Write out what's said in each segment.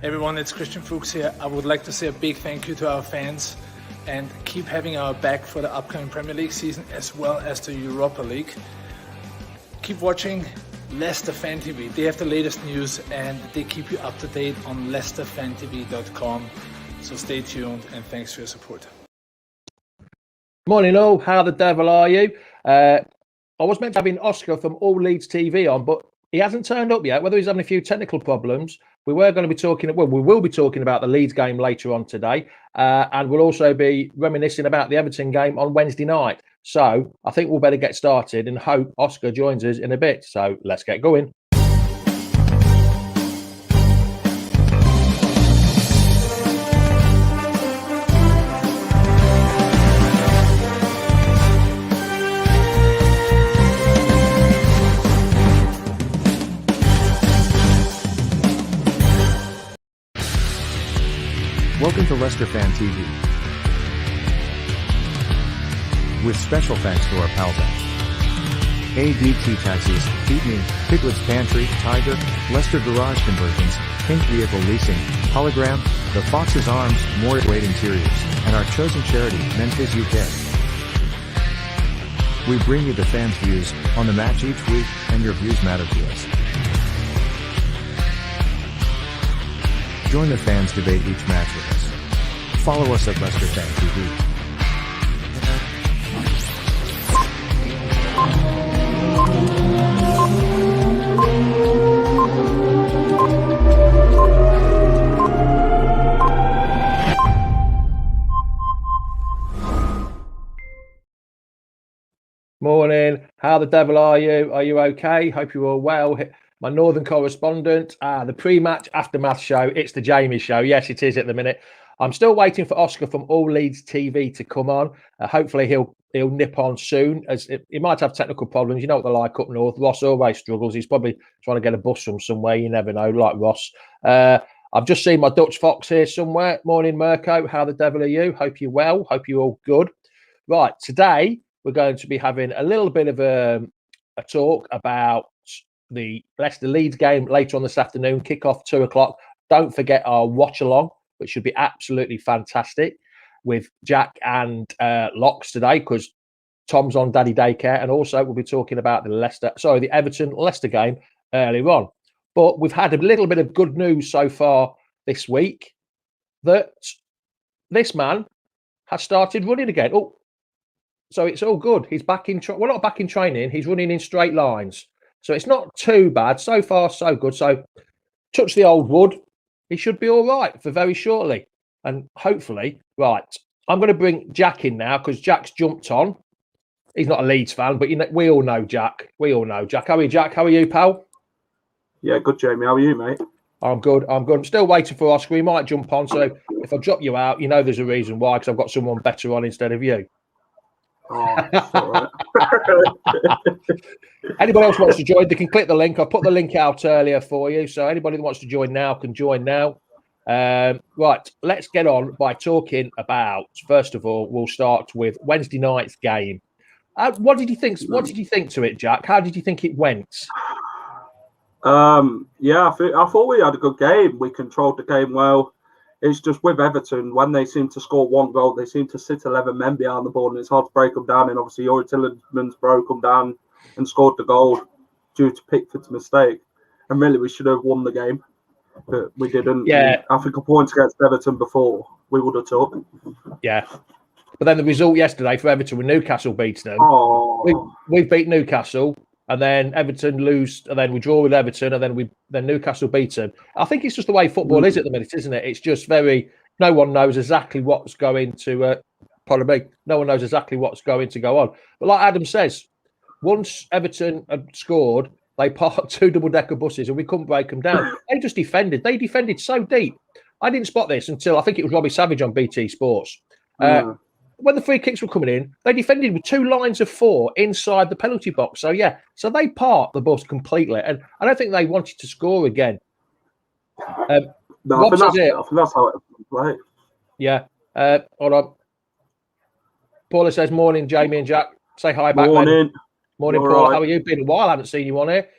Everyone, it's Christian Fuchs here. I would like to say a big thank you to our fans and keep having our back for the upcoming Premier League season as well as the Europa League. Keep watching Leicester Fan TV. They have the latest news and they keep you up to date on leicesterfantv.com. So stay tuned and thanks for your support. Morning all, how the devil are you? I was meant to have Oscar from All Leeds TV on, but he hasn't turned up yet, whether he's having a few technical problems. We were going to be talking, well, we will be talking about the Leeds game later on today, and we'll also be reminiscing about the Everton game on Wednesday night. So I think we'll better get started and hope Oscar joins us in a bit. So let's get going. Welcome to Leicester Fan TV. With special thanks to our pals at ADT Taxis, Feed Me, Piglet's Pantry, Tiger, Leicester Garage Conversions, Pink Vehicle Leasing, Hologram, The Fox's Arms, More Great Interiors, and our chosen charity, Memphis UK. We bring you the fans' views on the match each week, and your views matter to us. Join the fans debate each match with us. Follow us at Leicester Fan TV. Morning, how the devil are you? Are you okay? Hope you're all well. My northern correspondent, the pre-match aftermath show. It's the Jamie show. Yes, it is at the minute. I'm still waiting for Oscar from All Leeds TV to come on. Hopefully he'll nip on soon. As he might have technical problems. You know what they're like up north. Ross always struggles. He's probably trying to get a bus from somewhere. You never know, like Ross. I've just seen my Dutch Fox here somewhere. Morning, Mirko. How the devil are you? Hope you're well. Hope you're all good. Right, today we're going to be having a little bit of a talk about the Leicester Leeds game later on this afternoon, kick-off 2 o'clock. Don't forget our watch-along, which should be absolutely fantastic, with Jack and Locks today, because Tom's on Daddy Daycare, and also we'll be talking about the Everton-Leicester game earlier on. But we've had a little bit of good news so far this week that this man has started running again. Oh, so it's all good. He's back in. Well, not back in training. He's running in straight lines. So it's not too bad. So far, so good. So touch the old wood. He should be all right for very shortly. And hopefully, right, I'm going to bring Jack in now because Jack's jumped on. He's not a Leeds fan, but we all know Jack. We all know Jack. How are you, Jack? How are you, pal? Yeah, good, Jamie. How are you, mate? I'm good. I'm still waiting for Oscar. He might jump on. So if I drop you out, you know there's a reason why, because I've got someone better on instead of you. Oh, that's all right. Anybody else wants to join, they can click the link. I put the link out earlier for you. So anybody that wants to join now can join now. Right, let's get on by talking about, first of all, we'll start with Wednesday night's game. What did you think? What did you think to it, Jack? How did you think it went? Yeah, I thought we had a good game. We controlled the game well. It's just with Everton, when they seem to score one goal, they seem to sit 11 men behind the ball, and it's hard to break them down. And obviously, Yuri Tillemans broke them down and scored the goal due to Pickford's mistake. And really, we should have won the game, but we didn't. Yeah, I think a point against Everton before we would have took. Yeah, but then the result yesterday for Everton, when Newcastle beats them, we've beat Newcastle. And then Everton lose, and then we draw with Everton, and then Newcastle beat them. I think it's just the way football is at the minute, isn't it? It's just no one knows exactly what's going to. No one knows exactly what's going to go on. But like Adam says, once Everton had scored, they parked 2 double-decker buses, and we couldn't break them down. They just defended. They defended so deep. I didn't spot this until I think it was Robbie Savage on BT Sports. When the free kicks were coming in, they defended with 2 lines of 4 inside the penalty box. So, yeah, so they parked the bus completely. And I don't think they wanted to score again. No, I think that's how it played. Yeah. Hold on. Paula says, morning, Jamie and Jack. Say hi back. Morning. Morning, Paul. Right. How are you? Been a while. I haven't seen you on here.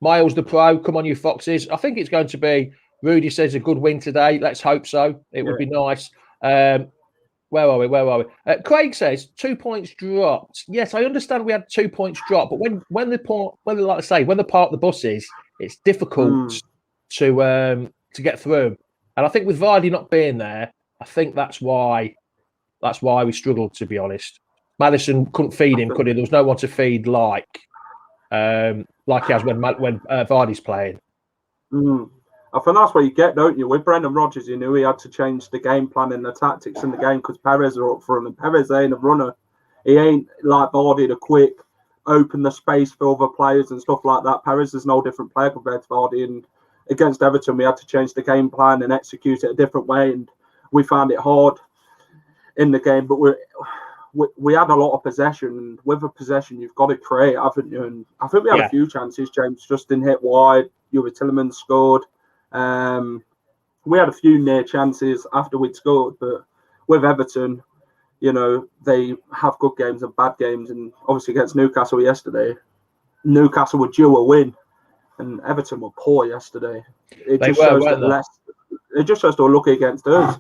Miles the Pro. Come on, you foxes. I think it's going to be Rudy says a good win today. Let's hope so. It would be nice. Where are we? Craig says 2 points dropped. Yes, I understand we had 2 points dropped, but when the part of the buses, it's difficult to get through. And I think with Vardy not being there, I think that's why we struggled, to be honest. Maddison couldn't feed him, could he? There was no one to feed like he has when Vardy's playing. I think that's what you get, don't you? With Brendan Rodgers, you knew he had to change the game plan and the tactics in the game because Perez are up front, and Perez ain't a runner. He ain't like Vardy, the quick, open the space for other players and stuff like that. Perez is no different player compared to Vardy, and against Everton, we had to change the game plan and execute it a different way, and we found it hard in the game. But we had a lot of possession, and with a possession, you've got to create, haven't you? And I think we had a few chances. James Justin hit wide. Yuri Tillemans scored. We had a few near chances after we'd scored, but with Everton, they have good games and bad games, and obviously against Newcastle yesterday, Newcastle were due a win, and Everton were poor yesterday. It just shows they're lucky against us.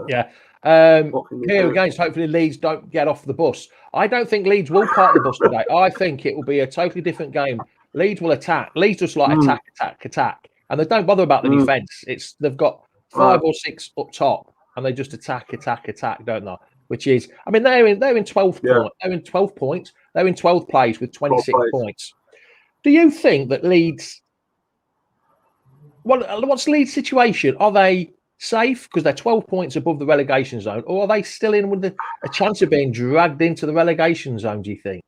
Yeah. Here against, hopefully Leeds don't get off the bus. I don't think Leeds will park the bus today. I think it will be a totally different game. Leeds will attack. Leeds just like attack. And they don't bother about the defence. They've got 5 or 6 up top, and they just attack, don't they? Which is, I mean, they're in 12th point. They're in 12 points. They're in 12th place with 26 points. Do you think that Leeds? What's Leeds' situation? Are they safe because they're 12 points above the relegation zone, or are they still in with a chance of being dragged into the relegation zone? Do you think?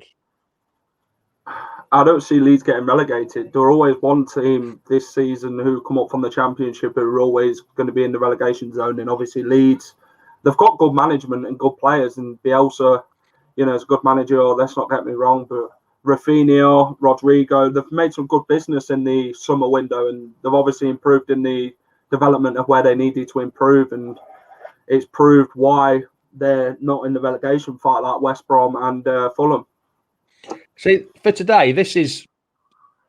I don't see Leeds getting relegated. There are always one team this season who come up from the Championship who are always going to be in the relegation zone. And obviously Leeds, they've got good management and good players. And Bielsa, is a good manager, let's not get me wrong. But Rafinha, Rodrigo, they've made some good business in the summer window. And they've obviously improved in the development of where they needed to improve. And it's proved why they're not in the relegation fight like West Brom and Fulham. See, for today, this is,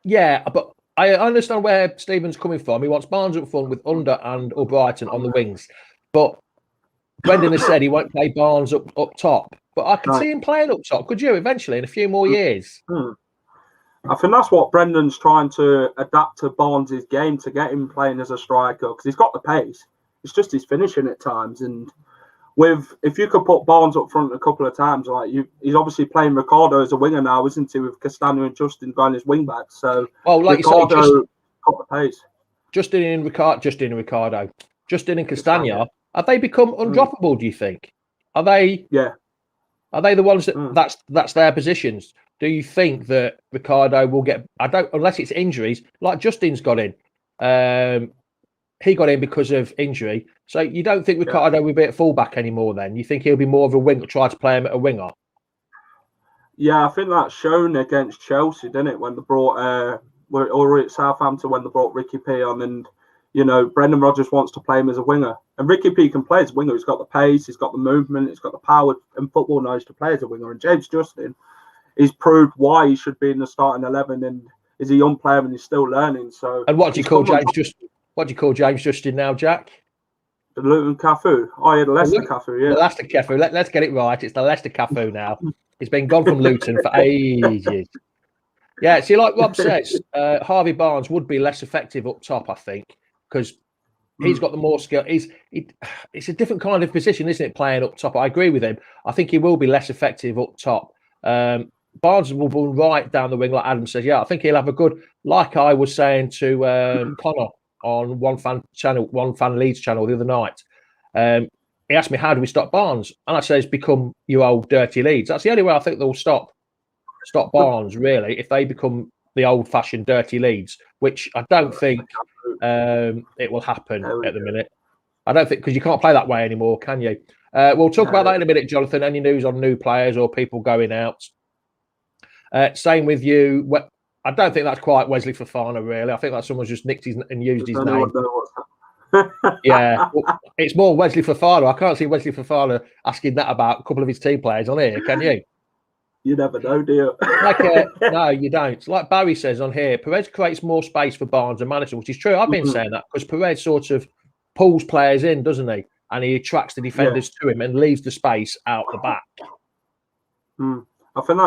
but I understand where Stephen's coming from. He wants Barnes up front with Under and Albrighton on the wings. But Brendan has said he won't play Barnes up top. But I could see him playing up top. Could you eventually in a few more years? I think that's what Brendan's trying to adapt to Barnes' game to get him playing as a striker because he's got the pace. It's just his finishing at times. And if you could put Barnes up front a couple of times, he's obviously playing Ricardo as a winger now, isn't he? With Castagna and Justin going as wing backs. So Ricardo got the pace. Justin and Ricardo, Justin and Castagna, have they become undroppable? Do you think? Are they? Yeah. Are they the ones that's their positions? Do you think that Ricardo will get? Unless it's injuries, like Justin's got in. He got in because of injury. So you don't think Ricardo will be at fullback anymore then? You think he'll be more of a winger, try to play him at a winger? Yeah, I think that's shown against Chelsea, didn't it? When they brought, or at Southampton when they brought Ricky P on and, Brendan Rodgers wants to play him as a winger. And Ricky P can play as a winger. He's got the pace, he's got the movement, he's got the power and football knowledge to play as a winger. And James Justin, he's proved why he should be in the starting 11 and is a young player and he's still learning. So. And what do you call James Justin? What do you call James Justin now, Jack? The Luton Cafu. Oh, yeah, the Leicester Cafu, yeah. The Leicester Cafu. Let's get it right. It's the Leicester Cafu now. He's been gone from Luton for ages. Yeah, see, like Rob says, Harvey Barnes would be less effective up top, I think, because he's got the more skill. It's a different kind of position, isn't it, playing up top? I agree with him. I think he will be less effective up top. Barnes will run right down the wing, like Adam says. Yeah, I think he'll have a good, like I was saying to Connor on One Fan Leeds channel the other night. He asked me, how do we stop Barnes? And I said, it's become you old dirty Leeds. That's the only way I think they'll stop Barnes, really, if they become the old-fashioned dirty Leeds, which I don't think it will happen at the minute. I don't think, because you can't play that way anymore, can you? We'll talk about that in a minute, Jonathan. Any news on new players or people going out? Same with you. I don't think that's quite Wesley Fofana, really. I think that someone's just nicked his and used his name. Yeah, it's more Wesley Fofana. I can't see Wesley Fofana asking that about a couple of his team players on here, can you? You never know, do you? No, you don't. Like Barry says on here, Perez creates more space for Barnes and Madison, which is true. I've been saying that because Perez sort of pulls players in, doesn't he? And he attracts the defenders to him and leaves the space out the back. I think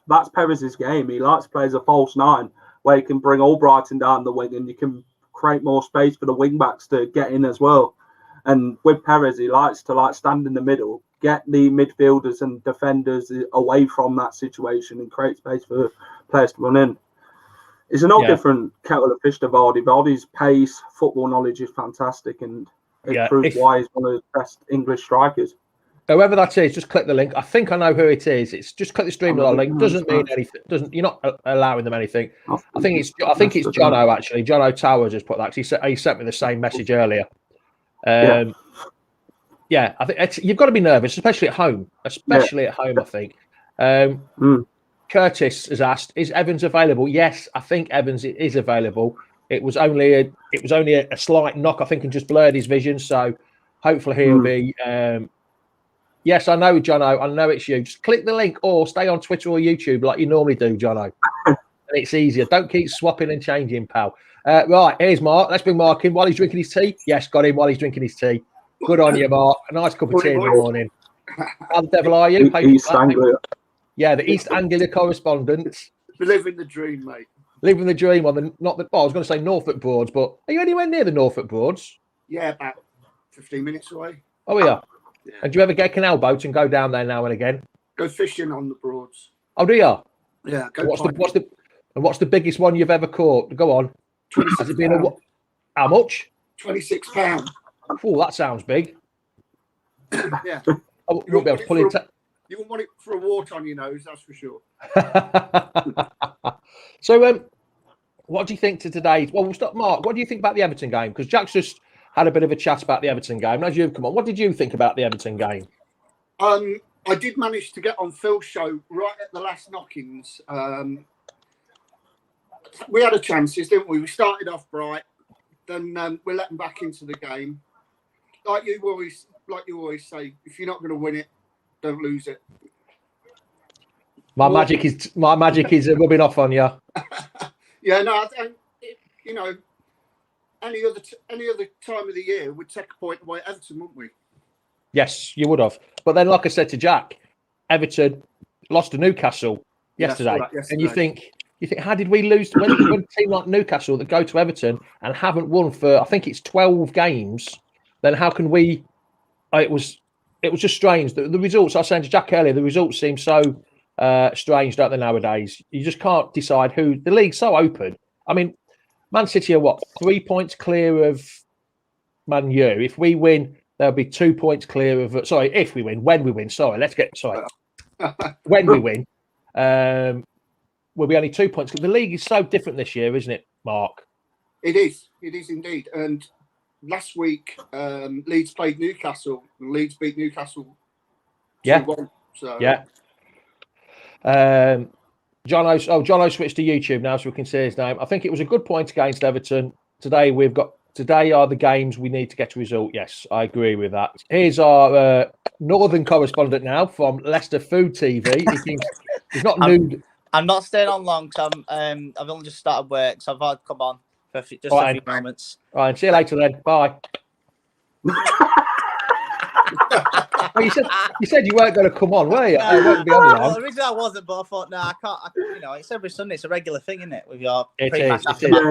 that's Perez's game. He likes to play as a false nine, where he can bring Albrighton down the wing and you can create more space for the wing backs to get in as well. And with Perez, he likes to stand in the middle, get the midfielders and defenders away from that situation and create space for players to run in. It's a different kettle of fish to Vardy. Vardy's pace, football knowledge is fantastic, and it proves why he's one of the best English strikers. Whoever that is, just click the link. I think I know who it is. It's just click the Streamlabs link. Doesn't mean anything. You're not allowing them anything. I think it's Jono actually. Jono Towers has put that. He sent me the same message earlier. I think you've got to be nervous, especially at home. I think. Curtis has asked, "Is Evans available?" Yes, I think Evans is available. It was only a slight knock, I think, and just blurred his vision. So hopefully he'll be. Yes, I know, Jono. I know it's you. Just click the link or stay on Twitter or YouTube like you normally do, Jono. And it's easier. Don't keep swapping and changing, pal. Right, here's Mark. Let's bring Mark in while he's drinking his tea. Yes, got him while he's drinking his tea. Good on you, Mark. A nice cup of tea in the morning. How the devil are you? East Anglia. Yeah, the East Anglia correspondent. Living the dream, mate. Living the dream on the I was going to say Norfolk Broads, but are you anywhere near the Norfolk Broads? Yeah, about 15 minutes away. Oh, yeah. And do you ever get a canal boat and go down there now and again? Go fishing on the Broads. Oh, do you? Yeah. What's the biggest one you've ever caught? Go on. Has it been how much? £26. Oh, that sounds big. Yeah. You won't be able to pull it. You wouldn't want it for a wart on your nose, that's for sure. So, what do you think to today's? Well, we'll stop. Mark, what do you think about the Everton game? Because Jack's just had a bit of a chat about the Everton game. As you've come on, what did you think about the Everton game? I did manage to get on Phil's show right at the last knockings. We had a chances, didn't we? We started off bright, then we let them back into the game. Like you always say, if you're not going to win it, don't lose it. My magic is rubbing off on you. Yeah, no, you know, any other time of the year, we'd take a point away at Everton, wouldn't we? Yes, you would have. But then, like I said to Jack, Everton lost to Newcastle yesterday. And you think, how did we lose when a team like Newcastle that go to Everton and haven't won for, I think it's 12 games, then how can we? It was just strange. The results, I was saying to Jack earlier, the results seem so strange, don't they, nowadays? You just can't decide who. The league's so open. I mean, Man City are 3 points clear of Man U. If we win, they'll be 2 points clear of. If we win, when we win. When we win, we'll be only 2 points. The league is so different this year, isn't it, Mark? It is indeed. And last week, Leeds played Newcastle. And Leeds beat Newcastle 2-1. So. Yeah. Jono switched to YouTube now, so we can see his name. I think it was a good point against Everton. Today are the games we need to get a result. Yes, I agree with that. Here's our northern correspondent now from Leicester Food TV. He's not new. I'm not staying on long because I've only just started work, so I've had to come on for a few moments. All right, see you later then. Bye. Well, you said you weren't going to come on, were you? Well, originally I wasn't, but I thought, I can't. It's every Sunday. It's a regular thing, isn't it? With your pre-match aftermath.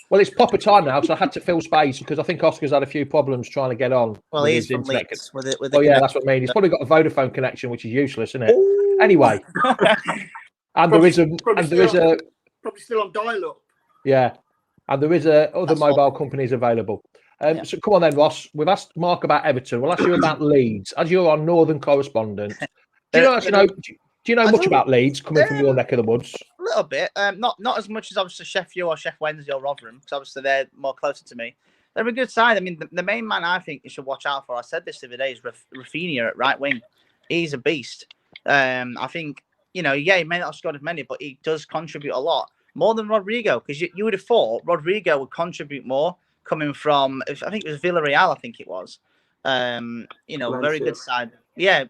Well, it's proper time now, so I had to fill space because I think Oscar's had a few problems trying to get on. Well, he's from Leeds with it. That's what I mean. He's probably got a Vodafone connection, which is useless, isn't it? Ooh. Anyway, there is probably still on dial-up. Yeah, and there is other mobile companies available. So come on then, Ross. We've asked Mark about Everton. We'll ask you about Leeds, as you're our northern correspondent. Do you know much about Leeds coming from your neck of the woods? A little bit. Not as much as obviously Sheffield or Chef Wednesday or Rotherham, because obviously they're more closer to me. They're a good side. I mean, the main man I think you should watch out for, I said this the other day, is Rafinha at right wing. He's a beast. I think, he may not have scored as many, but he does contribute a lot. More than Rodrigo, because you would have thought Rodrigo would contribute more coming from, I think it was Villarreal, I think it was. Valencia. Very good side. Yeah,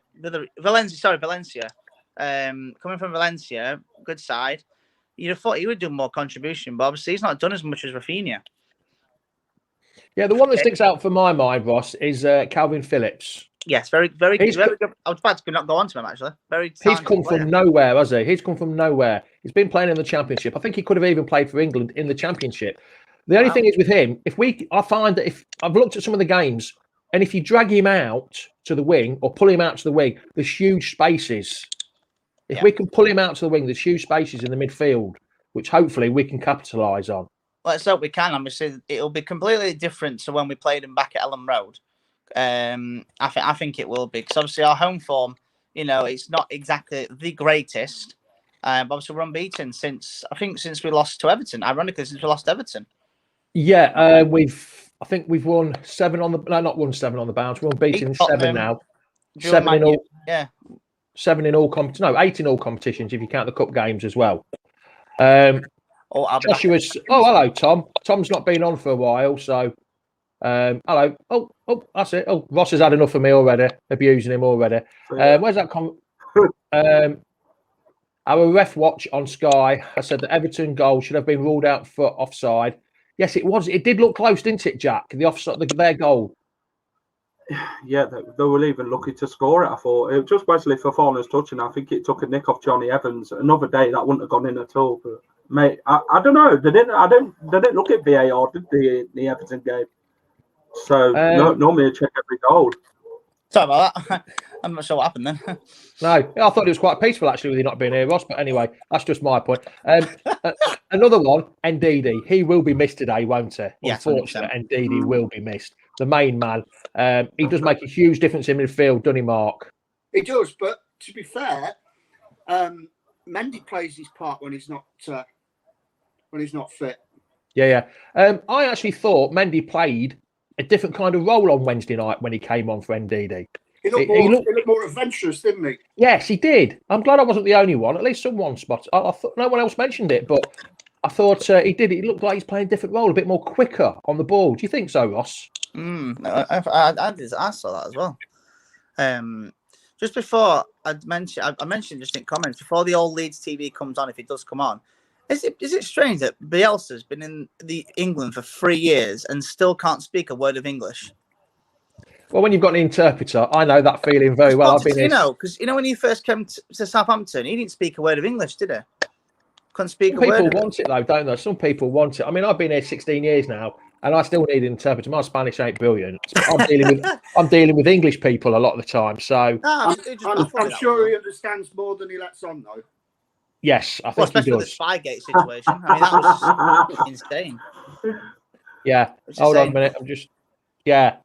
Valencia. coming from Valencia, good side. You'd have thought he would do more contribution, but obviously he's not done as much as Rafinha. Yeah, the one that sticks out for my mind, Ross, is Calvin Phillips. Yes, very very good. I was about to not go on to him, actually. He's come from nowhere, has he? He's come from nowhere. He's been playing in the Championship. I think he could have even played for England in the Championship. The only thing is with him, I find that if I've looked at some of the games, and if you drag him out to the wing or pull him out to the wing, there's huge spaces. If we can pull him out to the wing, there's huge spaces in the midfield, which hopefully we can capitalise on. Let's hope we can. Obviously, it'll be completely different to when we played him back at Ellen Road. I think it will be, because obviously our home form, it's not exactly the greatest. But obviously we're unbeaten since we lost to Everton. Ironically, since we lost to Everton. Yeah, I think we've won 7 on the not won 7 on the bounce. We're unbeaten in 7 now. 7 in all. Yeah. 7 in all 8 in all competitions if you count the cup games as well. Joshua's. Oh, hello, Tom. Tom's not been on for a while, so hello. Oh, that's it. Oh, Ross has had enough of me already, abusing him already. Where's that? Our ref watch on Sky has said that Everton goal should have been ruled out for offside. Yes, it was. It did look close, didn't it, Jack? The offside, their goal. Yeah, they were even lucky to score it. I thought it was just Wesley Fofana's touch, and I think it took a nick off Johnny Evans. Another day that wouldn't have gone in at all. But mate, I don't know. They didn't look at VAR, did they, in the Everton game? So normally they check every goal. Sorry about that. I'm not sure what happened then. No, I thought it was quite peaceful actually with you not being here, Ross. But anyway, that's just my point. Another one, Ndidi. He will be missed today, won't he? Yes, unfortunately, Ndidi will be missed. The main man. He does make a huge difference in midfield, doesn't he, Mark? He does, but to be fair, Mendy plays his part when he's not fit. Yeah. I actually thought Mendy played a different kind of role on Wednesday night when he came on for Ndidi. He looked more adventurous, didn't he? Yes, he did. I'm glad I wasn't the only one. At least someone spotted. I thought no one else mentioned it, but I thought he did. It looked like he's playing a different role, a bit more quicker on the ball. Do you think so, Ross? I saw that as well. Just before I mentioned just in comments before the old Leeds TV comes on, if it does come on, is it strange that Bielsa's been in England for 3 years and still can't speak a word of English? Well, when you've got an interpreter, I know that feeling very well. I've been because when he first came to Southampton, he didn't speak a word of English, did he? Couldn't speak a word. People want it though, don't they? Some people want it. I mean, I've been here 16 years now, and I still need an interpreter. My Spanish ain't brilliant. I'm dealing with English people a lot of the time. So I'm sure he understands more than he lets on, though. Yes, I think especially he does. With the Spygate situation. I mean, that was insane. Yeah. Hold on a minute. I'm just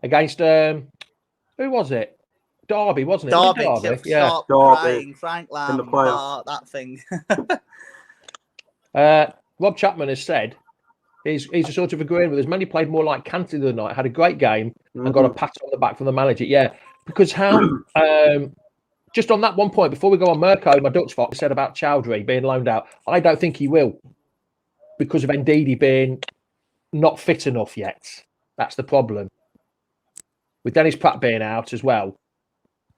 against who was it? Derby, wasn't it? Derby. Yeah. Crying, Frank Lampard, that thing. Rob Chapman has said he's a sort of agreeing with us. Manny played more like Cantey the other night, had a great game, and got a pat on the back from the manager. Yeah, because how? Just on that one point, before we go on, Mirko, my Dutch fox, said about Chowdhury being loaned out. I don't think he will, because of Ndidi being not fit enough yet. That's the problem. With Dennis Pratt being out as well,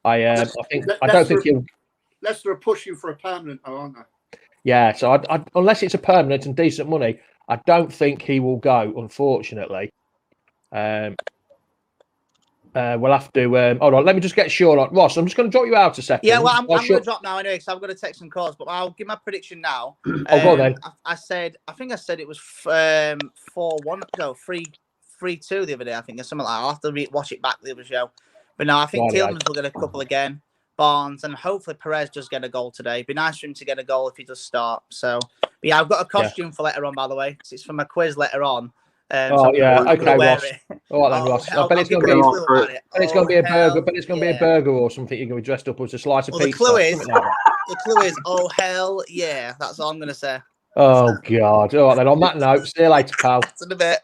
I don't think he'll. Leicester are pushing for a permanent, aren't they? Yeah, so I unless it's a permanent and decent money, I don't think he will go. Unfortunately, we'll have to. Hold on, let me just get Sean on. Ross, I'm just going to drop you out a second. Yeah, well, I'm going to drop now anyway, because I've got to take some calls. But I'll give my prediction now. Go on then. I think I said it was 4-1. No, 3-2 the other day. I think or something like that. I'll have to watch it back the other show. But no, I think Tielemans will get a couple again. Barnes, and hopefully Perez does get a goal today. Be nice for him to get a goal if he does start. So, but yeah, I've got a costume for later on, by the way. It's from a quiz later on. Okay, Ross. All right then, Ross. I bet it's going to be a burger. But it's going to be a burger or something. You're going to be dressed up as a slice of pizza. The clue is, oh hell yeah! That's all I'm going to say. Oh God! All right then. On that note, see you later, pal. See you in a bit.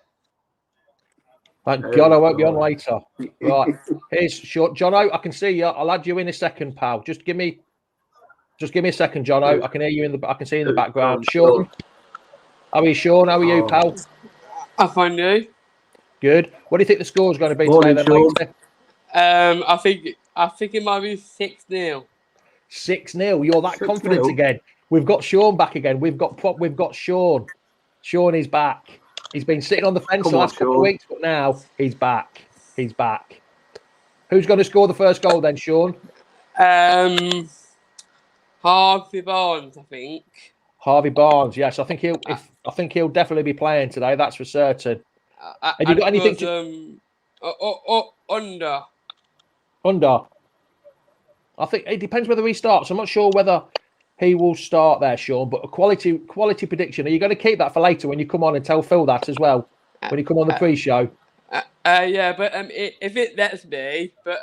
Thank God I won't be on later. Right, here's short, Jono. I can see you. I'll add you in a second, pal. Just give me a second, Jono. I can hear you I can see you in the background. Sean, how are you, Sean? How are you, pal? I find you. Good. What do you think the score's going to be today, then, later? I think it might be 6-0. 6-0. You're that 6-0. confident again. We've got Sean back again. We've got Sean. Sean is back. He's been sitting on the fence the last couple of weeks, but now he's back. He's back. Who's going to score the first goal then, Sean? Harvey Barnes, I think. Harvey Barnes. Yes, I think he'll definitely be playing today. That's for certain. Have you got anything under? Under. I think it depends whether he starts. I'm not sure whether he will start there, Sean. But a quality prediction. Are you going to keep that for later when you come on and tell Phil that as well when you come on the pre-show? Yeah, but if it lets me, but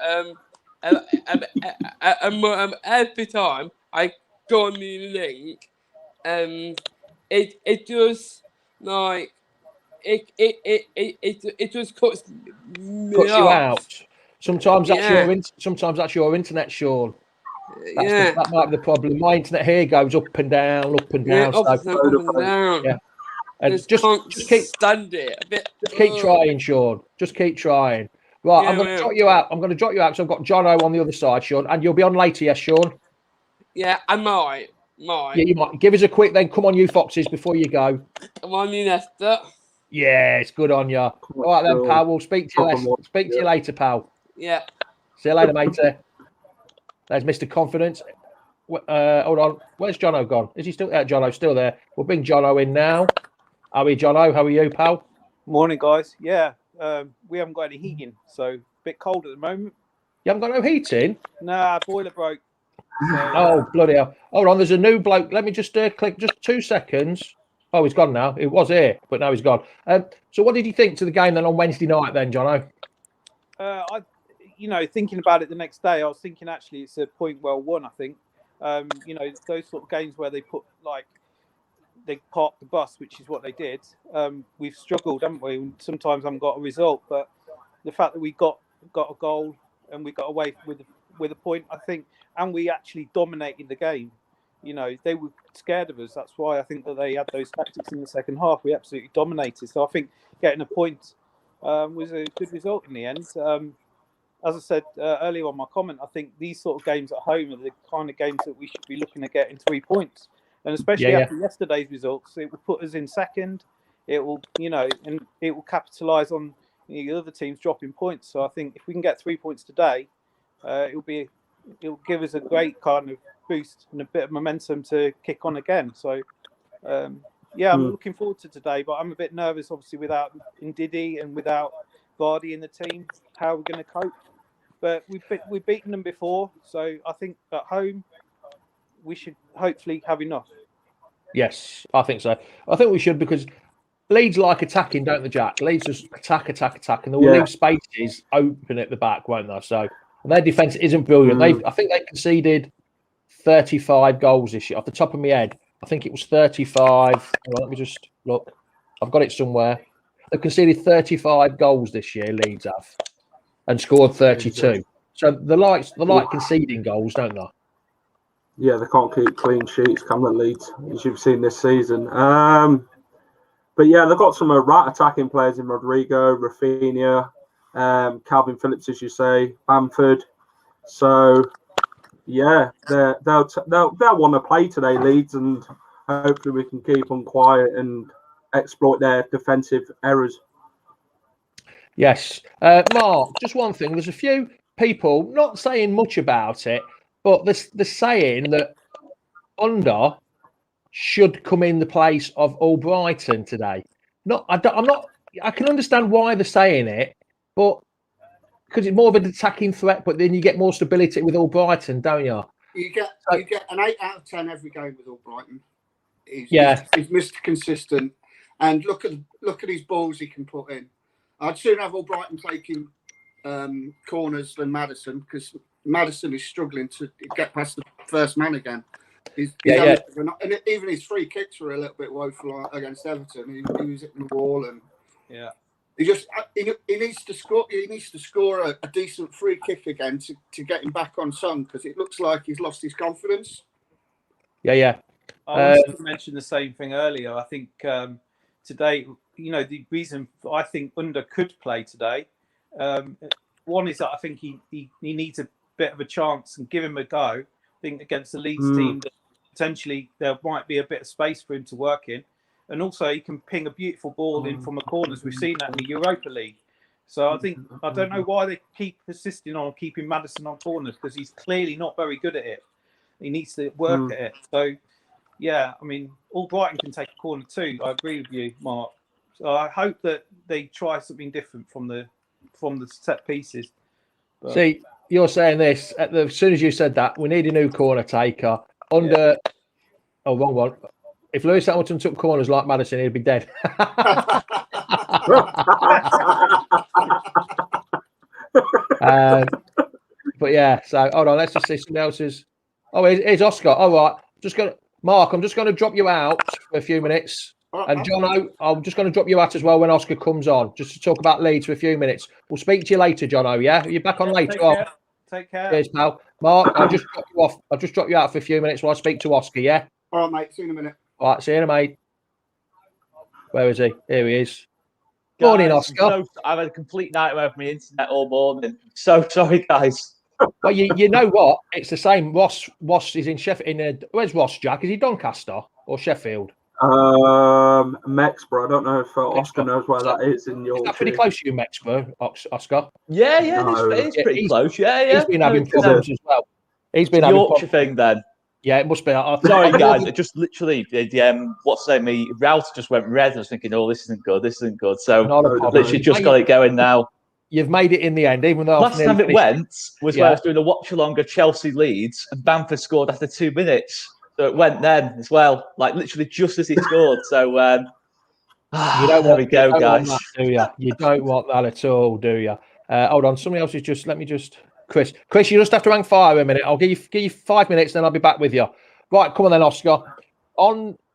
every time I go on the link, it just like it just cuts me Cuts you off. out. Sometimes that's your internet, Sean. That might be the problem. My internet here goes up and down, up and down. Up and down. Yeah. And just keep stand it a bit. Just keep trying, Sean. Just keep trying. Right, I'm going to jot you out. I'm going to jot you out because I've got Jono on the other side, Sean. And you'll be on later, yes, Sean? Yeah, I might. Yeah, you might. Give us a quick then. Come on, you foxes, before you go. Come on, you Leicester. Yeah, it's good on you. All right then, pal. We'll speak to you later, pal. Yeah. See you later, matey. There's Mr. Confidence. Hold on. Where's Jono gone? Is he still there? Jono's still there. We'll bring Jono in now. How are you, Jono? How are you, pal? Morning, guys. Yeah, we haven't got any heating, so a bit cold at the moment. You haven't got no heating? Nah, boiler broke. So, oh, bloody hell. Hold on, there's a new bloke. Let me just click just 2 seconds. Oh, he's gone now. It was here, but now he's gone. So what did you think to the game then on Wednesday night then, Jono? Thinking about it the next day, I was thinking actually it's a point well won, I think. Those sort of games where they park the bus, which is what they did. We've struggled, haven't we? Sometimes haven't got a result, but the fact that we got a goal and we got away with a point, I think, and we actually dominated the game. They were scared of us. That's why I think that they had those tactics in the second half. We absolutely dominated. So I think getting a point was a good result in the end. As I said earlier on my comment, I think these sort of games at home are the kind of games that we should be looking at getting 3 points. And especially after yesterday's results, it will put us in second. It will, and it will capitalise on the other teams dropping points. So I think if we can get 3 points today, it will give us a great kind of boost and a bit of momentum to kick on again. So I'm looking forward to today, but I'm a bit nervous, obviously, without Ndidi and without Vardy in the team. How are we going to cope? But we've beaten them before, so I think at home we should hopefully have enough. Yes, I think so. I think we should, because Leeds like attacking, don't they, Jack? Leeds just attack, and they will leave spaces open at the back, won't they? So, and their defence isn't brilliant. I think they conceded 35 goals this year. Off the top of my head, I think it was 35. Let me just look. I've got it somewhere. They've conceded 35 goals this year, Leeds have, and scored 32. So they like conceding goals, don't they? Yeah, they can't keep clean sheets, can they, Leeds, as you've seen this season. But yeah, they've got some right attacking players in Rodrigo, Rafinha, Calvin Phillips, as you say, Bamford. So yeah, they'll want to play today, Leeds, and hopefully we can keep them quiet and exploit their defensive errors. Yes. Mark, just one thing. There's a few people not saying much about it, but they're saying that Under should come in the place of Albrighton today. I can understand why they're saying it, but because it's more of an attacking threat, but then you get more stability with Albrighton, don't you? You get an 8 out of 10 every game with Albrighton. He's Mr. Consistent, and look at his balls he can put in. I'd sooner have Albrighton taking corners than Maddison, because Maddison is struggling to get past the first man again. And even his free kicks were a little bit woeful against Everton. He was hitting the wall, and he needs to score. He needs to score a decent free kick again to get him back on song, because it looks like he's lost his confidence. I wanted to mention the same thing earlier. I think today, the reason I think Under could play today, one is that I think he needs a bit of a chance and give him a go. think against the Leeds team that potentially there might be a bit of space for him to work in. And also he can ping a beautiful ball in from the corners. We've seen that in the Europa League. So I don't know why they keep persisting on keeping Maddison on corners, because he's clearly not very good at it. He needs to work at it. So, yeah, I mean, all Brighton can take a corner too. I agree with you, Mark. So I hope that they try something different from the set pieces. But... See, you're saying this as soon as you said that we need a new corner taker under. Yeah. Oh, wrong one. If Lewis Hamilton took corners like Maddison, he'd be dead. But yeah, so hold on. Let's just see something else's. Oh, here's Oscar. All right, Mark. I'm just going to drop you out for a few minutes. And Jono, I'm just going to drop you out as well when Oscar comes on, just to talk about Leeds for a few minutes. We'll speak to you later, Jono. Yeah, are you back on later? Take care. Cheers, pal. Mark, I'll just drop you off. I'll just drop you out for a few minutes while I speak to Oscar. Yeah. All right, mate. See you in a minute. All right, see you in a mate. Where is he? Here he is. Morning, Oscar. I've had a complete nightmare of my internet all morning. So sorry, guys. Well, you know what? It's the same. Ross is in Sheffield. Where's Ross, Jack? Is he Doncaster or Sheffield? Mexborough. I don't know if Oscar knows where that is in Yorkshire. Is that pretty close to you, Mexborough, Oscar? Yeah, it's pretty close. Yeah. He's been having problems as well. He's been having Yorkshire thing then. Yeah, it must be. Sorry, guys. It just literally, what's saying? My router just went red. I was thinking, oh, this isn't good. So literally just got it going now. You've made it in the end, even though last time it went was when I was doing a watch-along Chelsea Leeds, and Bamford scored after 2 minutes. So it went then as well, like literally just as he scored. So there we go, guys. That, do you? You don't want that at all, do you? Hold on, somebody else is just. Let me just. Chris, you just have to hang fire a minute. I'll give you 5 minutes, then I'll be back with you. Right, come on then, Oscar.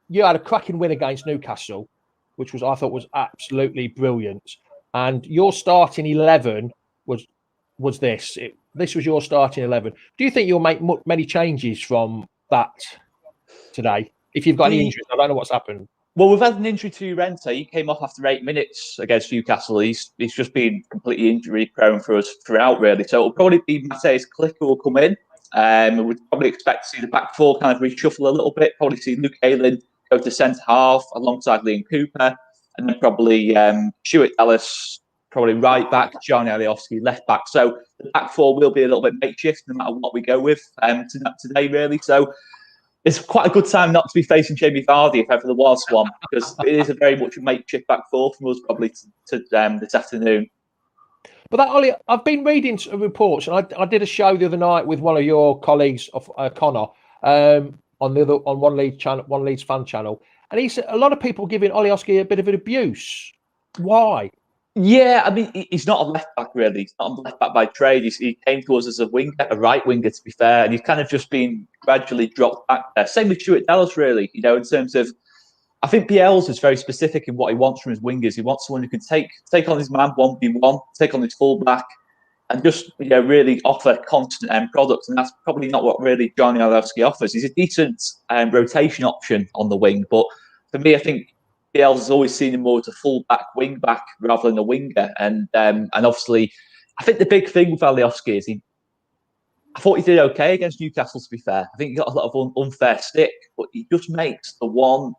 You had a cracking win against Newcastle, which I thought was absolutely brilliant. And your starting 11 was this. This was your starting 11. Do you think you'll make many changes from that today? If you've got any injuries, I don't know what's happened. Well, we've had an injury to Renta. He came off after 8 minutes against Newcastle. He's just been completely injury prone for us throughout, really. So it'll probably be Matthijs Klick who will come in. We'd probably expect to see the back four kind of reshuffle a little bit. Probably see Luke Ayling go to centre half alongside Liam Cooper, and then probably Stuart Ellis, probably right back, John Alioski left back. So the back four will be a little bit makeshift no matter what we go with today, really. So it's quite a good time not to be facing Jamie Vardy if ever there was one, because it is a very much a makeshift back four from us probably to this afternoon. But that, Ollie, I've been reading reports, and I did a show the other night with one of your colleagues, of Connor, on one Leeds fan channel, and he said a lot of people giving Alioski a bit of an abuse. Why? Yeah, I mean, he's not a left back really. He's not a left back by trade. He came to us as a winger, a right winger to be fair, and he's kind of just been gradually dropped back there. Same with Stuart Dallas, really. In terms of, I think Bielsa is very specific in what he wants from his wingers. He wants someone who can take on his man 1v1, take on his fullback, and just really offer constant end products. And that's probably not what really Johnny Alowski offers. He's a decent rotation option on the wing, but for me, I think Bielsa's always seen him more as a full-back, wing-back rather than a winger. And obviously, I think the big thing with Alioski is I thought he did okay against Newcastle, to be fair. I think he got a lot of unfair stick, but he just makes the one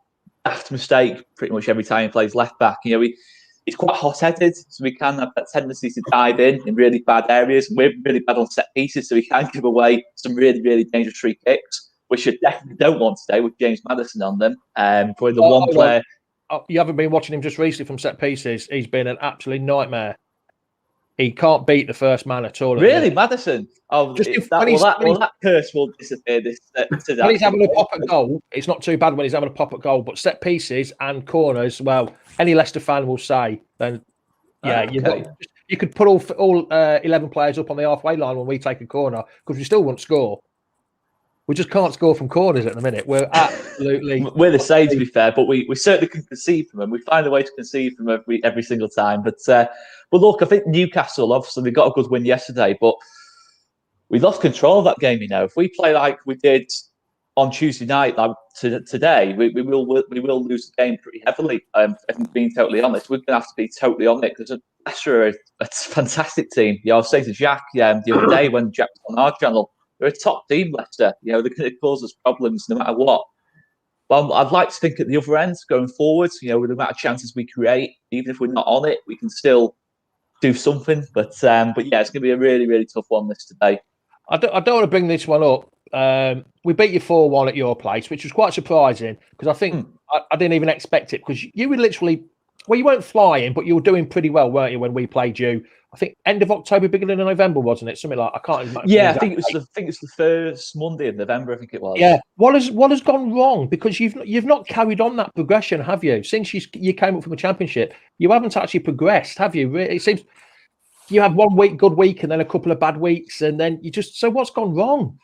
daft mistake pretty much every time he plays left-back. He's quite hot-headed, so we can have that tendency to dive in really bad areas. We're really bad on set pieces, so we can give away some really, really dangerous free kicks, which you definitely don't want today with James Maddison on them. Probably the one player... You haven't been watching him just recently from set pieces. He's been an absolute nightmare. He can't beat the first man at all. Really, Maddison? Oh, that curse will disappear today. When he's having a pop at goal, it's not too bad when he's having a pop at goal, but set pieces and corners, well, any Leicester fan will say, then, yeah, okay. You could put all 11 players up on the halfway line when we take a corner, because we still won't score. We just can't score from corners at the minute. We're absolutely... We're the same, to be fair, but we certainly can concede from them. We find a way to concede from every single time. But look, I think Newcastle, obviously, we got a good win yesterday, but we lost control of that game, If we play like we did on Tuesday night, like today, we will lose the game pretty heavily. If I'm being totally honest, we're going to have to be totally on it, because Leicester are a fantastic team. I was saying to Jack the other day when Jack was on our channel, They're a top team, Leicester. You know, they're going to cause us problems no matter what. Well, I'd like to think at the other end, going forward, you know, with the amount of chances we create, even if we're not on it, we can still do something. But yeah, it's going to be a really, really tough one this today. I don't want to bring this one up. We beat you 4-1 at your place, which was quite surprising because I think I didn't even expect it because you were literally, well, you weren't flying, but you were doing pretty well, weren't you, when we played you? I think end of October, beginning of November, wasn't it? Something like I can't remember. Yeah, I think it was the first Monday of November. I think it was. Yeah. What has gone wrong? Because you've not carried on that progression, have you? Since you came up from the Championship, you haven't actually progressed, have you? It seems you had 1 week, good week, and then a couple of bad weeks, and then you just. So what's gone wrong?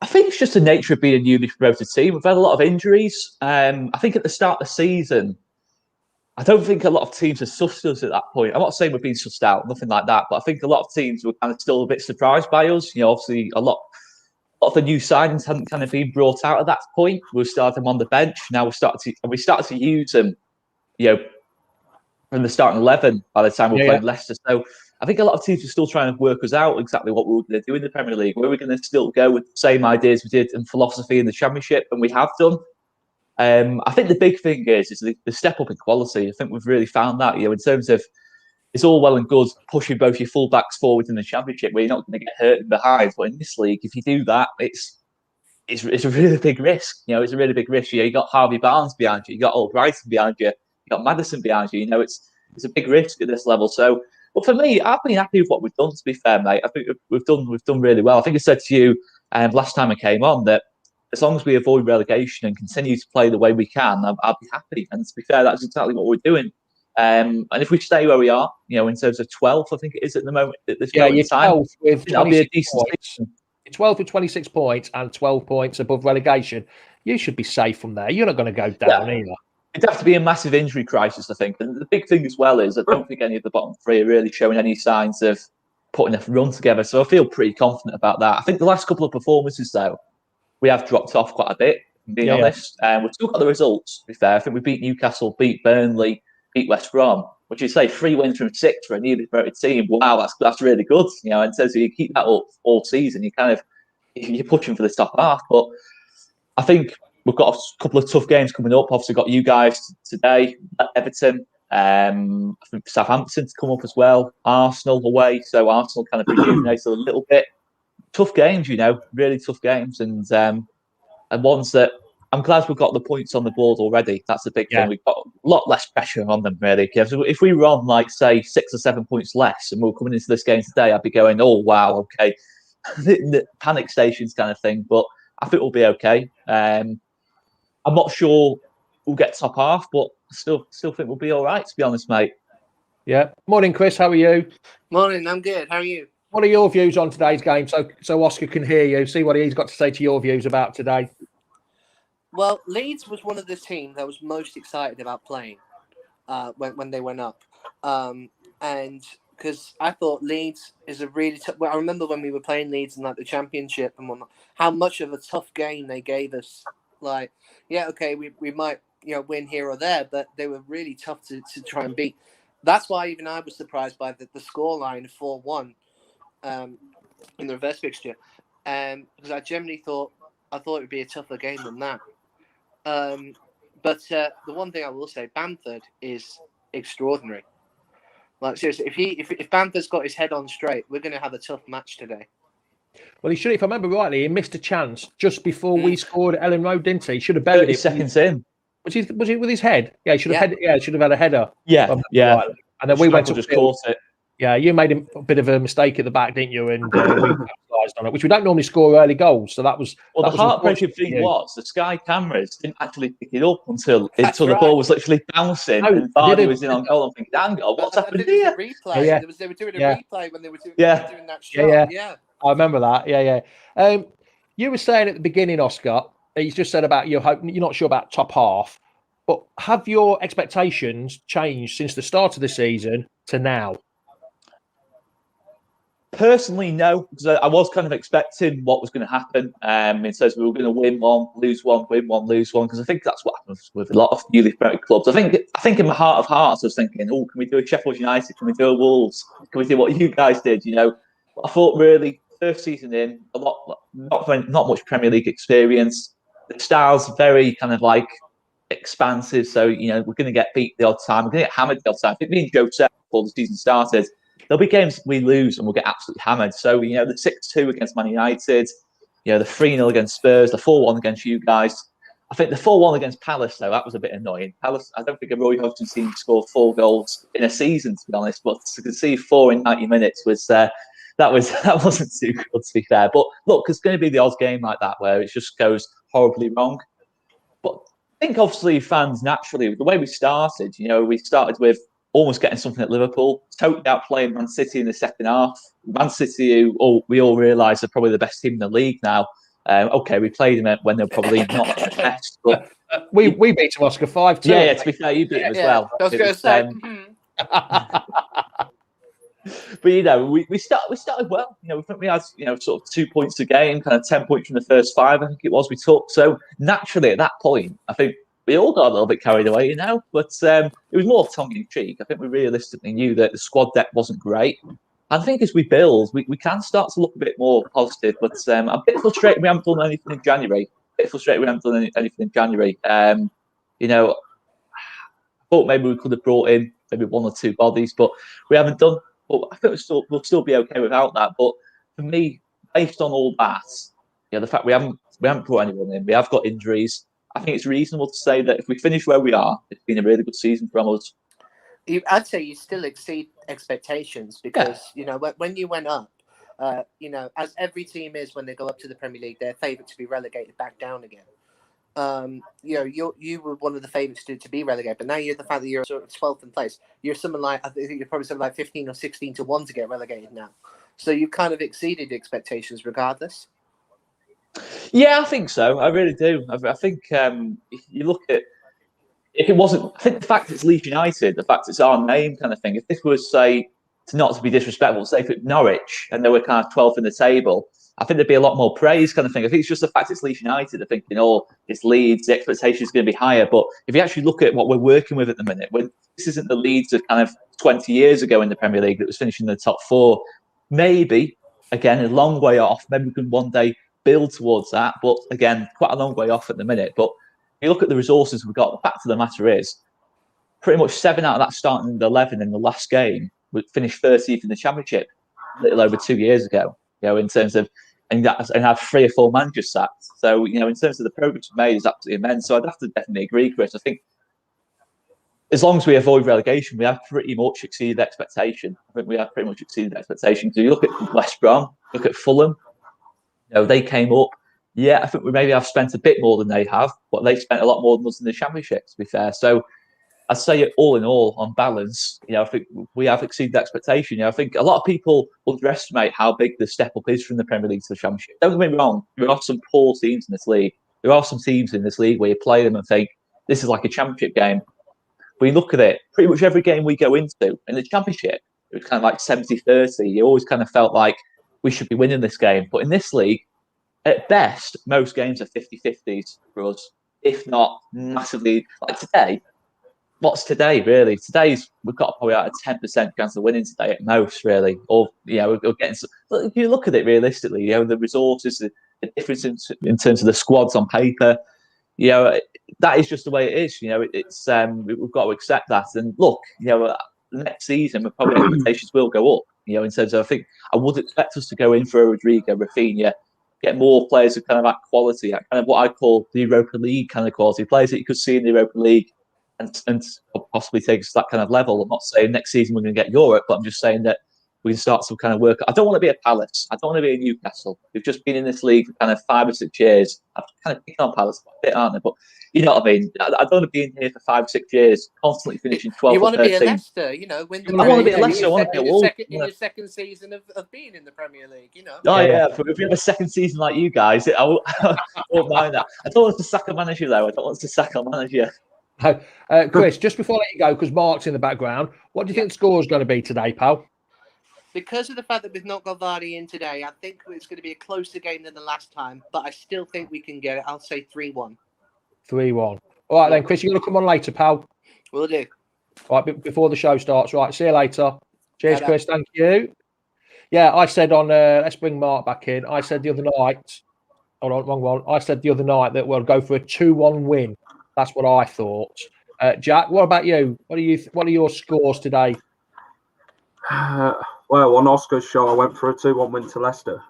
I think it's just the nature of being a newly promoted team. We've had a lot of injuries. I think at the start of the season, I don't think a lot of teams have sussed us at that point. I'm not saying we're being sussed out, nothing like that, but I think a lot of teams were kind of still a bit surprised by us. You know, obviously a lot of the new signings hadn't kind of been brought out at that point. We started them on the bench. Now we started to use them, you know, from the starting 11 by the time we were playing Leicester. So I think a lot of teams are still trying to work us out exactly what we were going to do in the Premier League. Were we going to still go with the same ideas we did in philosophy in the Championship, and we have done. I think the big thing is the step up in quality. I think we've really found that, you know, in terms of it's all well and good pushing both your fullbacks forward in the Championship where you're not going to get hurt in behind. But in this league, if you do that, it's a really big risk. You know, it's a really big risk. You got Harvey Barnes behind you, you got Albrighton behind you, you got Maddison behind you. You know, it's a big risk at this level. So, but for me, I've been happy with what we've done. To be fair, mate, I think we've done really well. I think I said to you last time I came on that as long as we avoid relegation and continue to play the way we can, I'll be happy. And to be fair, that's exactly what we're doing. And if we stay where we are, you know, in terms of 12th, I think it is at the moment. At this moment in time, 12th with that'll be a decent points. 12 with 26 points and 12 points above relegation. You should be safe from there. You're not going to go down either. It'd have to be a massive injury crisis, I think. And the big thing as well is I don't think any of the bottom three are really showing any signs of putting a run together. So I feel pretty confident about that. I think the last couple of performances, though, we have dropped off quite a bit, being honest. We've still got the results, to be fair. I think we beat Newcastle, beat Burnley, beat West Brom, which you say 3 wins from 6 for a newly promoted team. Wow, that's really good. You know, and so you keep that up all season, you're pushing for the top half. But I think we've got a couple of tough games coming up. Obviously, got you guys today, Everton. I think Southampton to come up as well. Arsenal away, so Arsenal kind of rejuvenated a little bit. Tough games, you know, really tough games, and ones that I'm glad we've got the points on the board already. That's the big thing. We've got a lot less pressure on them, really. If we were on, like, say, 6 or 7 points less and we were coming into this game today, I'd be going, oh, wow, okay. the panic stations kind of thing, but I think we'll be okay. I'm not sure we'll get top half, but I still think we'll be all right, to be honest, mate. Yeah. Morning, Chris. How are you? Morning. I'm good. How are you? What are your views on today's game? So Oscar can hear you. See what he's got to say to your views about today. Well, Leeds was one of the teams I was most excited about playing when they went up, and because I thought Leeds is a really tough. Well, I remember when we were playing Leeds in like the Championship and whatnot, how much of a tough game they gave us. Like, yeah, okay, we might win here or there, but they were really tough to try and beat. That's why even I was surprised by the scoreline 4-1 in the reverse fixture, because I generally thought it would be a tougher game than that. But the one thing I will say, Bamford is extraordinary. Like, seriously, if Bamford's got his head on straight, we're going to have a tough match today. Well, he should, if I remember rightly, he missed a chance just before we scored at Ellen Road, didn't he? He should have buried it. Seconds in. Was he with his head? Yeah, he should have should have had a header. Yeah. Rightly. And then we went to just caught it. Yeah, you made a bit of a mistake at the back, didn't you? And we capitalised on it, which we don't normally score early goals. So that was. Well, the heartbreaking thing was the Sky cameras didn't actually pick it up until the ball was literally bouncing and Vardy was in on goal. I'm thinking, hang on, what's happened here? Replay. Yeah. They were doing a replay when they were doing that shot. Yeah. I remember that. Yeah. You were saying at the beginning, Oscar, you just said about you're not sure about top half, but have your expectations changed since the start of the season to now? Personally, no, because I was kind of expecting what was going to happen. It says we were going to win one, lose one, win one, lose one, because I think that's what happens with a lot of newly promoted clubs. I think in my heart of hearts, I was thinking, can we do a Sheffield United? Can we do a Wolves? Can we do what you guys did? I thought really first season in, not much Premier League experience. The style's very kind of like expansive. So, we're going to get beat the odd time. We're going to get hammered the odd time. I think me and Joe said before the season started, there'll be games we lose and we'll get absolutely hammered. So, the 6-2 against Man United, the 3-0 against Spurs, the 4-1 against you guys. I think the 4-1 against Palace, though, that was a bit annoying. Palace, I don't think a Roy Hodgson team scored 4 goals in a season, to be honest. But to concede 4 in 90 minutes was that wasn't too good, to be fair. But look, it's going to be the odd game like that where it just goes horribly wrong. But I think obviously fans naturally, the way we started, we started with almost getting something at Liverpool, totally outplaying Man City in the second half. Man City, who we all realise are probably the best team in the league now. Okay, we played them when they're probably not the best. But we beat them, Oscar, 5-2. Yeah, to be fair, you beat them as well. I was going to say. But we started well. We think we had sort of 2 points a game, kind of 10 points from the first 5. I think it was we took. So naturally, at that point, I think we all got a little bit carried away, But it was more tongue in cheek. I think we realistically knew that the squad depth wasn't great. I think as we build, we can start to look a bit more positive. But I'm a bit frustrated we haven't done anything in January. I thought maybe we could have brought in maybe 1 or 2 bodies, but we haven't done. But I think we'll still be okay without that. But for me, based on all that, the fact we haven't brought anyone in, we have got injuries. I think it's reasonable to say that if we finish where we are, it's been a really good season for us. I'd say you still exceed expectations because when you went up, as every team is when they go up to the Premier League, they're favoured to be relegated back down again. You were one of the favourites to be relegated, but now you're the fact that you're sort of 12th in place. You're something like, I think you're probably something like 15 or 16 to 1 to get relegated now. So you kind of exceeded expectations regardless. Yeah, I think so. I really do. I think if you look at, if it wasn't, I think the fact it's Leeds United, the fact it's our name kind of thing, if this was, say, not to be disrespectful, say if it's Norwich and they were kind of 12th in the table, I think there'd be a lot more praise kind of thing. I think it's just the fact it's Leeds United. They're thinking, it's Leeds, the expectation is going to be higher. But if you actually look at what we're working with at the minute, this isn't the Leeds of kind of 20 years ago in the Premier League that was finishing in the top 4. Maybe, again, a long way off. Maybe we can one day build towards that. But again, quite a long way off at the minute. But if you look at the resources we've got, the fact of the matter is, pretty much 7 out of that starting 11 in the last game would finish 13th in the Championship a little over 2 years ago. In terms of, and have 3 or 4 managers sacked. So, in terms of the progress we've made is absolutely immense. So I'd have to definitely agree, Chris. I think as long as we avoid relegation, we have pretty much exceeded expectation. I think we have pretty much exceeded expectation. So you look at West Brom, look at Fulham, they came up. Yeah, I think we maybe have spent a bit more than they have, but they spent a lot more than us in the Championship, to be fair. So I'd say all in all, on balance, I think we have exceeded expectation. I think a lot of people underestimate how big the step up is from the Premier League to the Championship. Don't get me wrong, there are some poor teams in this league. There are some teams in this league where you play them and think, this is like a Championship game. But you look at it, pretty much every game we go into in the Championship, it was kind of like 70-30. You always kind of felt like we should be winning this game. But in this league, at best, most games are 50-50s for us, if not massively. Like today, what's today, really? We've got probably about a 10% chance of winning today at most, really. Or, we're getting some. If you look at it realistically, the resources, the difference in terms of the squads on paper, that is just the way it is. It's we've got to accept that. And look, the next season, probably expectations will go up. In terms of, I think I would expect us to go in for a Rodrigo, Rafinha, get more players of kind of that quality, kind of what I call the Europa League kind of quality, players that you could see in the Europa League and possibly take us to that kind of level. I'm not saying next season we're going to get Europe, but I'm just saying that we can start some kind of work. I don't want to be a Palace. I don't want to be a Newcastle. We've just been in this league for kind of 5 or 6 years. I'm kind of picking on Palace a bit, aren't I? But you know what I mean? I don't want to be in here for 5 or 6 years, constantly finishing 12 You want or 13. to be a Leicester, win the I want to be a Leicester. I want to be a Wolves. In your second season of being in the Premier League, Oh, yeah. If we have a second season like you guys, I won't mind that. I don't want us to sack a manager, though. I don't want us to sack our manager. Chris, just before I let you go, because Mark's in the background, what do you think the score is going to be today, pal? Because of the fact that we've not got Vardy in today, I think it's going to be a closer game than the last time, but I still think we can get it. I'll say 3-1. 3-1. All right, then, Chris, you're going to come on later, pal. Will do. All right, before the show starts. Right, see you later. Cheers, Chris. Thank you. Yeah, I said on. Let's bring Mark back in. I said the other night. Hold on, wrong one. I said the other night that we'll go for a 2-1 win. That's what I thought. Jack, what about you? What are your scores today? Well, on Oscar's show, I went for a 2-1 win to Leicester.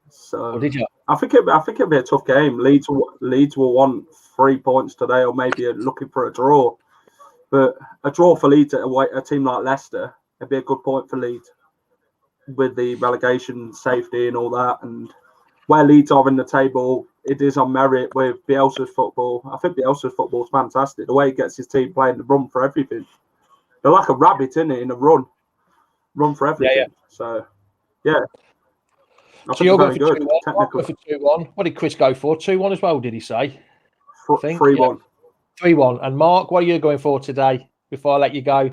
So Did you? I think it'll be a tough game. Leeds will want 3 points today, or maybe looking for a draw. But a draw for Leeds at a team like Leicester, it'd be a good point for Leeds with the relegation safety and all that. And where Leeds are in the table, it is on merit with Bielsa's football. I think Bielsa's football is fantastic. The way he gets his team playing the run for everything. They're like a rabbit, in a run for everything. Yeah. So, yeah. So you're going for 2-1. I'll go for 2-1. What did Chris go for? 2-1 as well, did he say? 3-1. 3-1. And Mark, what are you going for today before I let you go?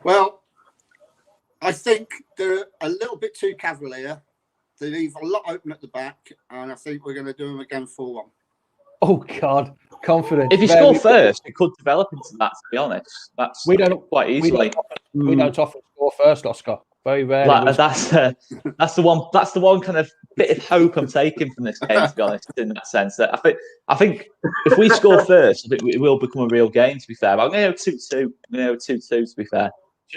Well, I think they're a little bit too cavalier. They leave a lot open at the back, and I think we're going to do them again 4-1. Oh, God. Confidence. If you score first, it could develop into that, to be honest. We don't quite easily. We don't often score first, Oscar. Very rarely. That's the one kind of bit of hope I'm taking from this game, to be honest, in that sense. That I think if we score first, I think it will become a real game, to be fair. But I'm going to go 2-2. 2-2, to be fair.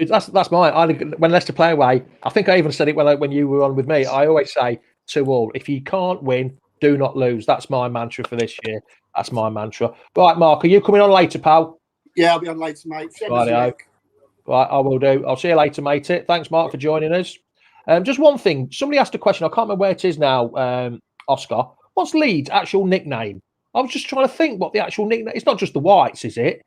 That's mine. When Leicester play away, I think I even said it when you were on with me. I always say 2-2. If you can't win, do not lose. That's my mantra for this year. That's my mantra. Right, Mark, are you coming on later, pal? Yeah, I'll be on later, mate. Right, I will do. I'll see you later, mate. Thanks, Mark, for joining us. Just one thing. Somebody asked a question. I can't remember where it is now, Oscar. What's Leeds' actual nickname? I was just trying to think what the actual nickname. It's not just the Whites, is it?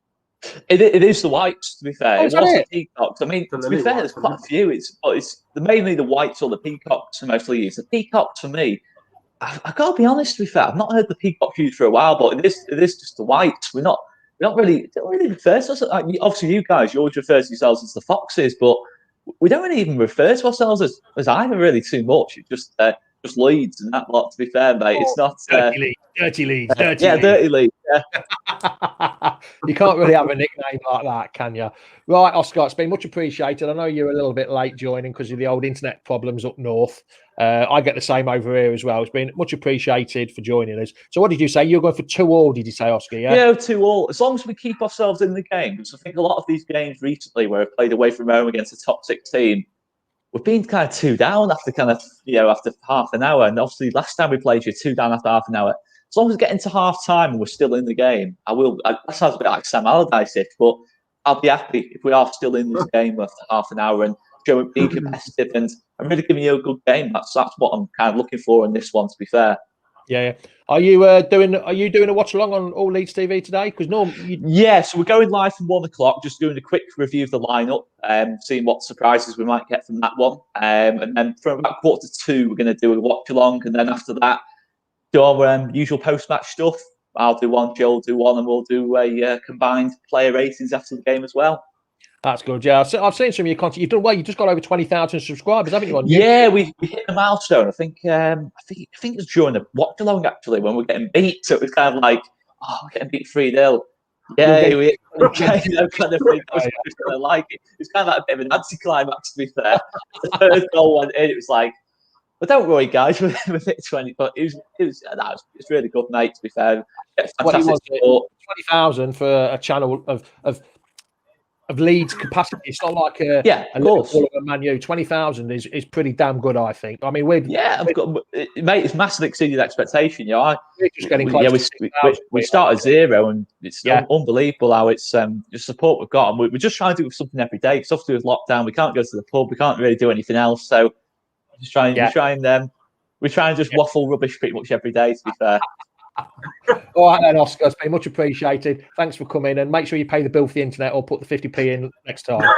It is the Whites, to be fair. It was the Peacocks. I mean, to be fair, there's quite a few. It's mainly the Whites or the Peacocks for most leagues. The Peacocks, for me, I've got to be honest, to be fair, I've not heard the Peacock used for a while, but it is just the Whites. We don't really refer to us. Obviously, you guys, you always refer to yourselves as the Foxes, but we don't really even refer to ourselves as either really too much. It's just Leeds and that lot, to be fair, mate. It's not dirty Leeds. Dirty Leeds. Yeah. You can't really have a nickname like that, can you? Right, Oscar, it's been much appreciated. I know you're a little bit late joining because of the old internet problems up north. I get the same over here as well. It's been much appreciated for joining us. So what did you say? You're going for 2-2, did you say, Oscar? Yeah, 2-2. As long as we keep ourselves in the game, because I think a lot of these games recently where we've played away from home against a top 6 team, we've been kind of 2 down after after half an hour. And obviously last time we played, you 2 down after half an hour. As long as we get into half time and we're still in the game, that sounds a bit like Sam Allardyce, but I'll be happy if we are still in this game after half an hour and being competitive and really giving you a good game. That's what I'm kind of looking for in this one, to be fair. Yeah. Are you doing a watch along on All Leeds TV today? Because so we're going live from 1 o'clock, just doing a quick review of the lineup, seeing what surprises we might get from that one. And then from about 1:45, we're going to do a watch along, and then after that, do our usual post-match stuff. I'll do one, Joe will do one, and we'll do a combined player ratings after the game as well. That's good, yeah. I've seen some of your content. You've done well. You've just got over 20,000 subscribers, haven't you? Yeah, we hit a milestone. I think it was during the watch along actually when we're getting beat. So it was kind of like, we're getting beat 3-0. Yeah, we kind of think I was kind of like it. It was kind of like a bit of an anticlimax, to be fair. The first goal went in. It was like, but don't worry, guys, we've hit 20. But it's really good, mate. To be fair, fantastic support. 20,000 for a channel of Leeds capacity. It's not like a Liverpool or a Man U. 20,000 is pretty damn good, I think. I mean, mate, it's massively exceeded expectation. We're just getting close. We start at 0, and it's unbelievable how it's the support we've got. And we're just trying to do something every day. Because obviously with lockdown, we can't go to the pub, we can't really do anything else. So we try and just waffle rubbish pretty much every day, to be fair. All right then, Oscar, it's been much appreciated. Thanks for coming, and make sure you pay the bill for the internet or put the 50p in next time.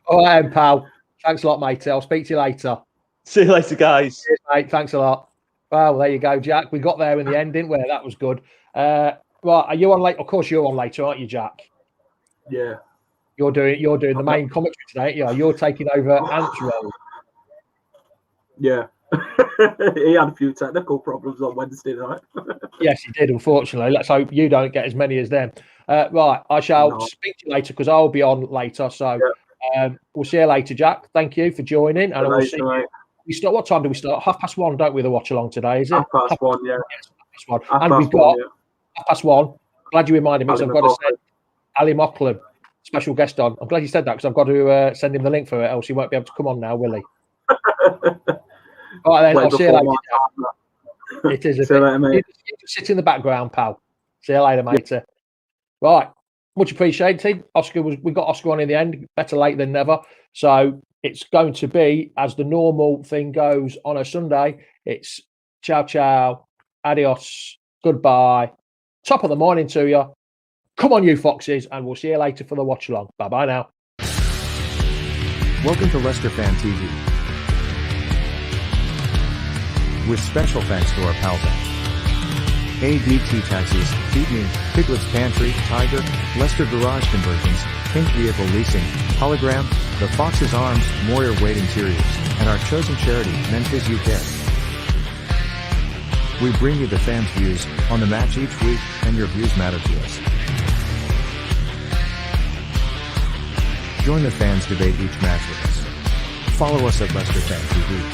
All right then, pal. Thanks a lot, mate. I'll speak to you later. See you later, guys. Cheers, mate. Thanks a lot. Well, there you go, Jack. We got there in the end, didn't we? That was good. Right, are you on late? Of course you're on later, aren't you, Jack? Yeah. You're doing the main commentary today, yeah. You're taking over Ant's role. Yeah. He had a few technical problems on Wednesday night. Yes, he did, unfortunately. Let's hope you don't get as many as them. Right, I shall speak to you later because I'll be on later. So We'll see you later, Jack. Thank you for joining. And we'll see you. We start. What time do we start? 1:30, don't we? The watch along today, is it? 1:30, yeah. And we've got 1:30. Glad you reminded me. So I've got to send Ali Mocklem, special guest on. I'm glad you said that because I've got to send him the link for it, else he won't be able to come on now, will he? All right, then. I'll see you later. It is. See you later, mate. You just sit in the background, pal. See you later, mate. Yeah. Right. Much appreciated. We got Oscar on in the end. Better late than never. So it's going to be, as the normal thing goes on a Sunday, it's ciao, ciao, adios, goodbye, top of the morning to you. Come on, you foxes, and we'll see you later for the watch along. Bye-bye now. Welcome to Leicester Fan TV. With special thanks to our pals at ADT Taxis, Feed Me, Piglet's Pantry, Tiger, Leicester Garage Conversions, Pink Vehicle Leasing, Hologram, The Fox's Arms, Moyer Wade Interiors, and our chosen charity, Memphis UK. We bring you the fans' views on the match each week, and your views matter to us. Join the fans debate each match with us. Follow us at Leicester Fan TV.